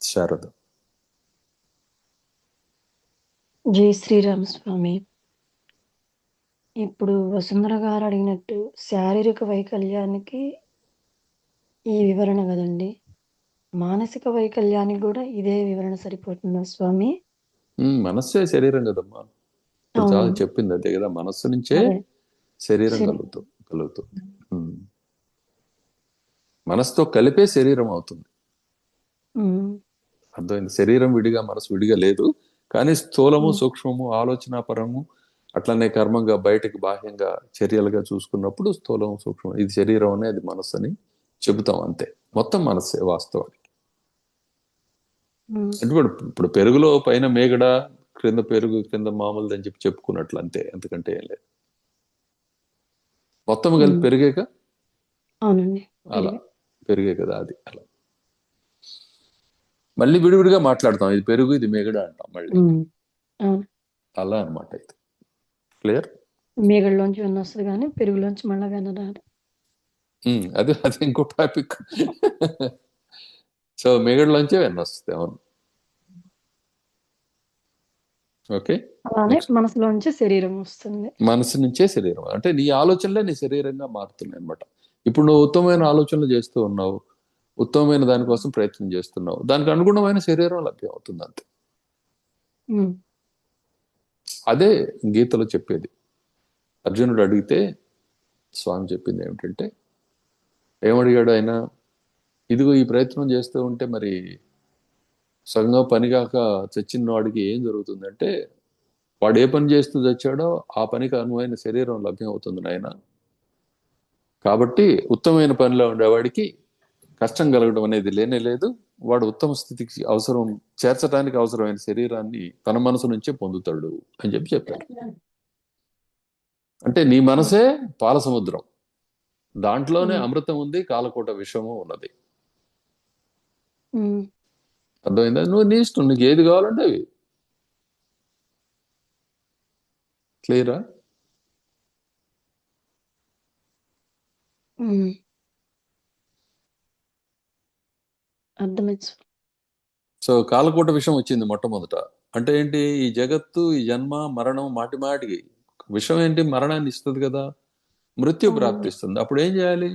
శారద. జై శ్రీరామ్ స్వామి. ఇప్పుడు వసుంధర గారు అడిగినట్టు శారీరక వైకల్యానికి ఈ వివరణ కదండి. మానసిక వైకల్యానికి కూడా ఇదే వివరణ సరిపోతుందా స్వామి? మనస్సే శరీరం కదమ్మా. ఇప్పుడు చాలా అవునండి. చెప్పింది అదే కదా, మనస్సు నుంచే అదే శరీరం కలుగుతుంది. మనసుతో కలిపే శరీరం అవుతుంది. ఉమ్, అర్థమైంది. శరీరం విడిగా మనసు విడిగా లేదు. కానీ స్థూలము ఉమ్, సూక్ష్మము ఆలోచనాపరము అట్లనే కర్మంగా బయటకు బాహ్యంగా చర్యలుగా చూసుకున్నప్పుడు స్థూలం సూక్ష్మం ఇది శరీరం అని అది మనస్సు అని చెబుతాం అంతే. మొత్తం మనస్సే వాస్తవానికి. ఉమ్, అంటే ఇప్పుడు పెరుగులో పైన మేగడ, క్రింద పెరుగు, కింద మామూలుది అని చెప్పి చెప్పుకున్నట్లు అంతే, అంతకంటే ఏం లేదు. మొత్తం కలిపి ఉమ్. పెరిగాక అవునండి. అలా పెరిగి పెరిగే కదా అది అలా. మళ్ళీ విడివిడిగా మాట్లాడతాం, ఇది పెరుగు ఇది మేగడ అంటాం మళ్ళీ. అవును. అలా అనమాట. అయితే క్లియర్. మేగడలోంచి వెన్న వస్తుంది కానీ పెరుగులోంచి మళ్ళా వెన్న రాదు. అదే అదే ఇంకో టాపిక్. సో మేగడలోంచే వెన్న వస్తుంది. అవును. ఓకే. అలానే నెక్స్ట్. మనసులోంచి శరీరం వస్తుంది. మనసు నుంచే శరీరం అంటే నీ ఆలోచనలే నీ శరీరంగా మారుతున్నాయి అనమాట. ఇప్పుడు నువ్వు ఉత్తమమైన ఆలోచనలు చేస్తూ ఉన్నావు, ఉత్తమమైన దానికోసం ప్రయత్నం చేస్తున్నావు, దానికి అనుగుణమైన శరీరం లభ్యం అవుతుంది అంతే. ఉమ్, అదే గీతలో చెప్పేది. అర్జునుడు అడిగితే స్వామి చెప్పింది ఏమిటంటే, ఏమడిగాడు ఆయన, ఇదిగో ఈ ప్రయత్నం చేస్తూ ఉంటే మరి సగంగా పని కాక చచ్చిన వాడికి ఏం జరుగుతుందంటే, వాడు ఏ పని చేస్తూ చచ్చాడో ఆ పనికి అనువైన శరీరం లభ్యం అవుతుంది నాయన. కాబట్టి ఉత్తమమైన పనిలో ఉండేవాడికి కష్టం కలగడం అనేది లేనే లేదు. వాడు ఉత్తమ స్థితికి అవసరం చేర్చడానికి అవసరమైన శరీరాన్ని తన మనసు నుంచే పొందుతాడు అని చెప్పి చెప్పారు. అంటే నీ మనసే పాల సముద్రం, దాంట్లోనే ఉమ్, అమృతం ఉంది, కాలకోట విషము ఉన్నది. ఉమ్, అర్థమైందా? నువ్వు నీ ఇష్టం, నీకు ఏది కావాలంటే అవి. క్లియరా? ఉమ్. అర్థమైంది స్వామి. సో కాలకోట విషయం వచ్చింది మొట్టమొదట. అంటే ఏంటి, ఈ జగత్తు ఈ జన్మ మరణం మాటి మాటికి విషం ఏంటి, మరణాన్ని ఇస్తుంది కదా, మృత్యు అవునండి. ప్రాప్తిస్తుంది. అప్పుడు ఏం చేయాలి?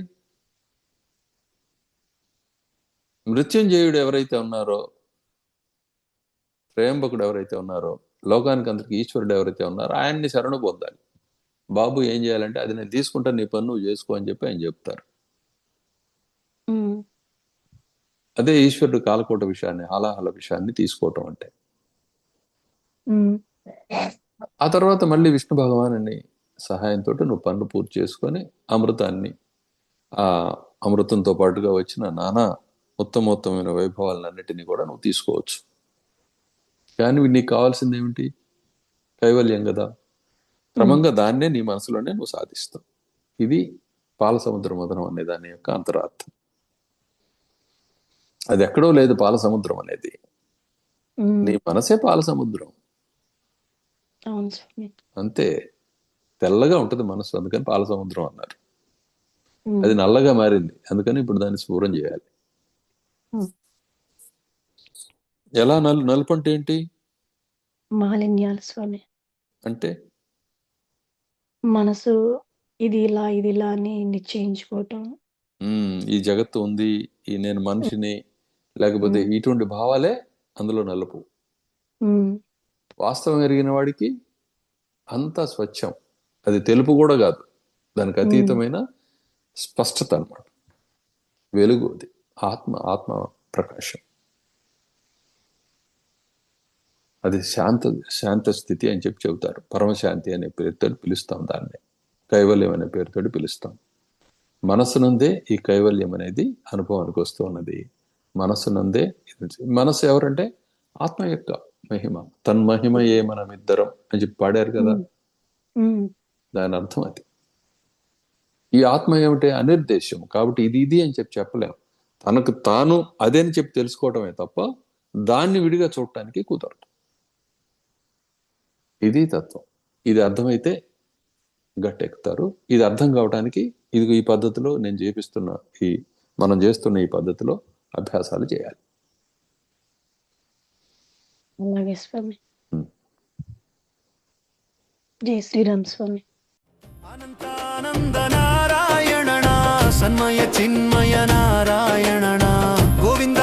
మృత్యుంజయుడు ఎవరైతే ఉన్నారో, త్రయంబకుడు ఎవరైతే ఉన్నారో, లోకానికి అందరికి ఈశ్వరుడు ఎవరైతే ఉన్నారో ఆయన్ని శరణు పొందాలి. బాబు ఏం చేయాలంటే, అది నేను తీసుకుంటాను, నీ పని నువ్వు చేసుకో అని చెప్పి ఆయన చెప్తారు. ఉమ్, అదే ఈశ్వరుడు కాలకోట విషయాన్ని, హాలాహల విషయాన్ని తీసుకోవటం అంటే. ఉమ్, ఆ తర్వాత మళ్ళీ విష్ణు భగవానుని సహాయంతో నువ్వు పనులు పూర్తి చేసుకొని అమృతాన్ని, ఆ అమృతంతో పాటుగా వచ్చిన నానా ఉత్తమోత్తమైన వైభవాలన్నిటినీ కూడా నువ్వు తీసుకోవచ్చు. కానీ నీకు కావాల్సింది ఏమిటి? కైవల్యం కదా. ఉమ్, క్రమంగా దాన్నే నీ మనసులోనే నువ్వు సాధిస్తావు. ఇది పాల సముద్ర మదనం అనే దాని యొక్క అంతరార్థం. అది ఎక్కడో లేదు పాల సముద్రం అనేది, ఉమ్. నీ మనసే పాల సముద్రం అవును స్వామి. అంతే. తెల్లగా ఉంటుంది మనసు, అందుకని పాల సముద్రం అన్నారు. ఉమ్, అది నల్లగా మారింది, అందుకని ఇప్పుడు దాన్ని స్ఫూరం చేయాలి. ఉమ్. ఎలా నలుపు అంటే ఏంటి మాలిన్యాలు స్వామి. అంటే, మనసు ఇది ఇలా అని నిశ్చయించుకోవటం. ఈ జగత్తు ఉంది, ఈ నేను మనిషిని, లేకపోతే ఉమ్, ఇటువంటి భావాలే అందులో నలుపు. ఉమ్, వాస్తవం ఎరిగిన వాడికి అంతా స్వచ్ఛం. అది తెలుపు కూడా కాదు, దానికి ఉమ్, అతీతమైన స్పష్టత అన్నమాట. వెలుగు అది, ఆత్మ ఆత్మ ప్రకాశం. అది శాంత స్థితి అని చెప్పి చెబుతారు. పరమశాంతి అనే పేరుతో పిలుస్తాం దాన్ని, కైవల్యం అనే పేరుతో పిలుస్తాం. మనస్సు నుండే ఈ కైవల్యం అనేది అనుభవానికి వస్తూ ఉన్నది. మనస్సు నుండే మనస్సు ఎవరంటే ఆత్మ యొక్క మహిమ. తన్మహిమ ఏ మనమిద్దరం అని చెప్పి పాడారు కదా, ఉమ్, ఉమ్, దాని అర్థం అది. ఈ ఆత్మ ఏమిటి? అనిర్దేశం. కాబట్టి ఇది ఇది అని చెప్పి చెప్పలేం. తనకు తాను అదే అని చెప్పి తెలుసుకోవటమే తప్ప దాన్ని విడిగా చూడటానికి కుదరదు. ఇది తత్వం. ఇది అర్థమైతే గట్టెక్కుతారు. ఇది అర్థం కావడానికి ఇది ఈ పద్ధతిలో నేను చేపిస్తున్న, ఈ మనం చేస్తున్న ఈ పద్ధతిలో అభ్యాసాలు చేయాలి. అలాగే స్వామి. ఉమ్. జై శ్రీరామ్ స్వామి. అనంతానంద నారాయణ సన్మయ చిన్మయ నారాయణ గోవింద